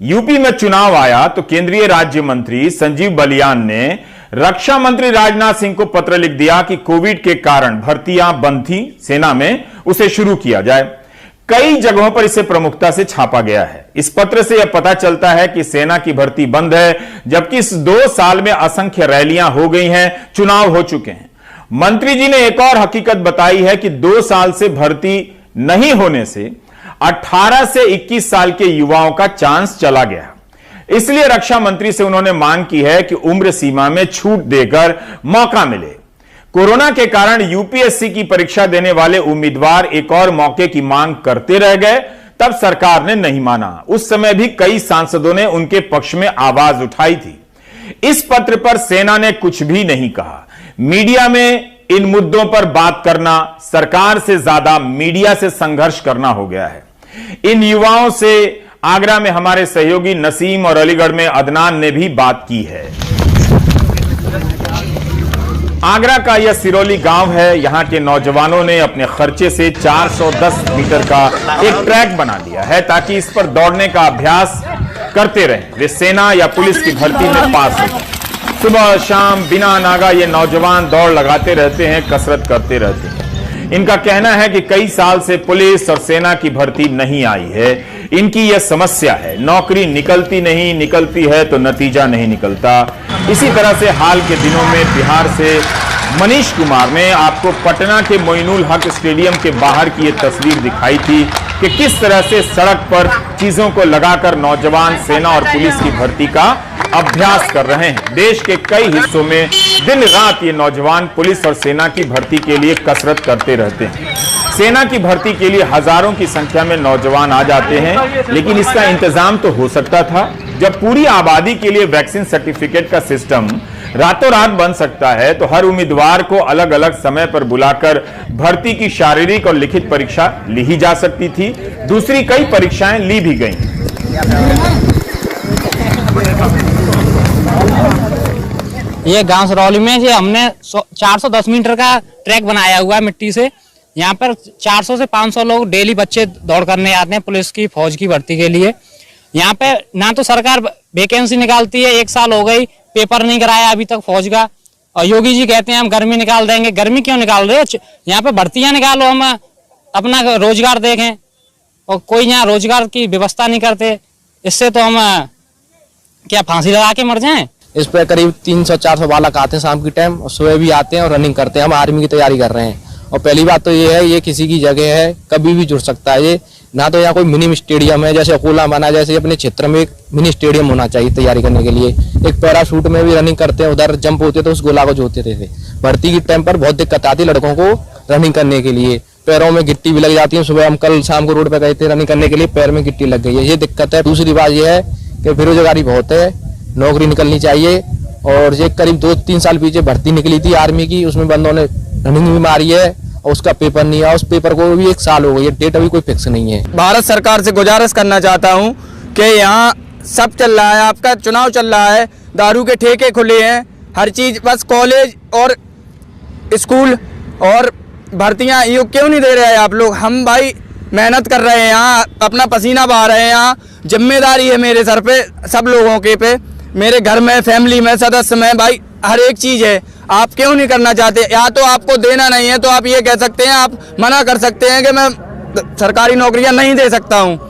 UP में चुनाव आया तो केंद्रीय राज्य मंत्री संजीव बलियान ने रक्षा मंत्री राजनाथ सिंह को पत्र लिख दिया कि कोविड के कारण भर्तियां बंद थी सेना में, उसे शुरू किया जाए। कई जगहों पर इसे प्रमुखता से छापा गया है। इस पत्र से यह पता चलता है कि सेना की भर्ती बंद है, जबकि इस 2 साल में असंख्य रैलियां हो गई हैं, चुनाव हो चुके हैं। मंत्री जी ने एक और हकीकत बताई है कि 2 साल से भर्ती नहीं होने से 18 से 21 साल के युवाओं का चांस चला गया। इसलिए रक्षा मंत्री से उन्होंने मांग की है कि उम्र सीमा में छूट देकर मौका मिले। कोरोना के कारण यूपीएससी की परीक्षा देने वाले उम्मीदवार एक और मौके की मांग करते रह गए, तब सरकार ने नहीं माना। उस समय भी कई सांसदों ने उनके पक्ष में आवाज उठाई थी। इस पत्र पर सेना ने कुछ भी नहीं कहा। मीडिया में इन मुद्दों पर बात करना सरकार से ज्यादा मीडिया से संघर्ष करना हो गया है। इन युवाओं से आगरा में हमारे सहयोगी नसीम और अलीगढ़ में अदनान ने भी बात की है। आगरा का यह सिरोली गांव है। यहां के नौजवानों ने अपने खर्चे से 410 मीटर का एक ट्रैक बना लिया है ताकि इस पर दौड़ने का अभ्यास करते रहें। वे सेना या पुलिस की भर्ती में पास हो। सुबह शाम बिना नागा ये नौजवान दौड़ लगाते रहते हैं, कसरत करते रहते हैं। इनका कहना है कि कई साल से पुलिस और सेना की भर्ती नहीं आई है। इनकी यह समस्या है, नौकरी निकलती है तो नतीजा नहीं निकलता। इसी तरह से हाल के दिनों में बिहार से मनीष कुमार ने आपको पटना के मोइनुल हक स्टेडियम के बाहर की यह तस्वीर दिखाई थी कि किस तरह से सड़क पर चीजों को लगाकर नौजवान सेना और पुलिस की भर्ती का अभ्यास कर रहे हैं। देश के कई हिस्सों में दिन रात ये नौजवान पुलिस और सेना की भर्ती के लिए कसरत करते रहते हैं। सेना की भर्ती के लिए हजारों की संख्या में नौजवान आ जाते हैं, लेकिन इसका इंतजाम तो हो सकता था। जब पूरी आबादी के लिए वैक्सीन सर्टिफिकेट का सिस्टम रातों रात बन सकता है तो हर उम्मीदवार को अलग अलग समय पर बुलाकर भर्ती की शारीरिक और लिखित परीक्षा ली ही जा सकती थी। दूसरी कई परीक्षाएं ली भी गई। ये गांव सरौली में जो हमने 410 मीटर का ट्रैक बनाया हुआ है मिट्टी से। यहाँ पर 400 से 500 लोग डेली बच्चे दौड़ करने आते हैं पुलिस की फौज की भर्ती के लिए। यहाँ पे ना तो सरकार वैकेंसी निकालती है, 1 साल हो गई, पेपर नहीं कराया अभी तक फौज का। और योगी जी कहते हैं हम गर्मी निकाल देंगे। गर्मी क्यों निकाल रहे हो? यहाँ पे भर्तियां निकालो, हम अपना रोजगार देखें। और कोई यहाँ रोजगार की व्यवस्था नहीं करते। इससे तो हम क्या फांसी लगा के मर जाएं? इस पर करीब 300-400 बालक आते हैं शाम की टाइम, और सुबह भी आते हैं और रनिंग करते हैं। हम आर्मी की तैयारी कर रहे हैं। और पहली बात तो ये है, ये किसी की जगह है, कभी भी जुड़ सकता है। ये ना तो यहाँ कोई मिनी स्टेडियम है जैसे अकोला बना, जैसे अपने क्षेत्र में एक मिनी स्टेडियम होना चाहिए तैयारी करने के लिए। एक पैराशूट में भी रनिंग करते हैं, उधर जंप होते तो उस गोला को जोते थे। भर्ती की टाइम पर बहुत दिक्कत आती है लड़कों को रनिंग करने के लिए। पैरों में गिट्टी भी लग जाती है। सुबह हम कल शाम को रोड पे गए थे रनिंग करने के लिए, पैर में गिट्टी लग गई है, ये दिक्कत है। दूसरी बात ये है कि बेरोजगारी बहुत है, नौकरी निकलनी चाहिए। और ये करीब 2-3 साल पीछे भर्ती निकली थी आर्मी की, उसमें बंदों ने रनिंग भी मारी है और उसका पेपर नहीं आया। उस पेपर को भी 1 साल हो गई है, डेट अभी कोई फिक्स नहीं है। भारत सरकार से गुजारिश करना चाहता हूं कि यहाँ सब चल रहा है, आपका चुनाव चल रहा है, दारू के ठेके खुले हैं, हर चीज, बस कॉलेज और स्कूल और भर्तियां ये क्यों नहीं दे रहे हैं आप लोग? हम भाई मेहनत कर रहे हैं यहाँ, अपना पसीना बहा रहे हैं यहाँ। जिम्मेदारी है मेरे सर पे, सब लोगों के पे, मेरे घर में, फैमिली में, सदस्य में, भाई हर एक चीज है। आप क्यों नहीं करना चाहते? या तो आपको देना नहीं है तो आप ये कह सकते हैं, आप मना कर सकते हैं कि मैं सरकारी नौकरियां नहीं दे सकता हूँ।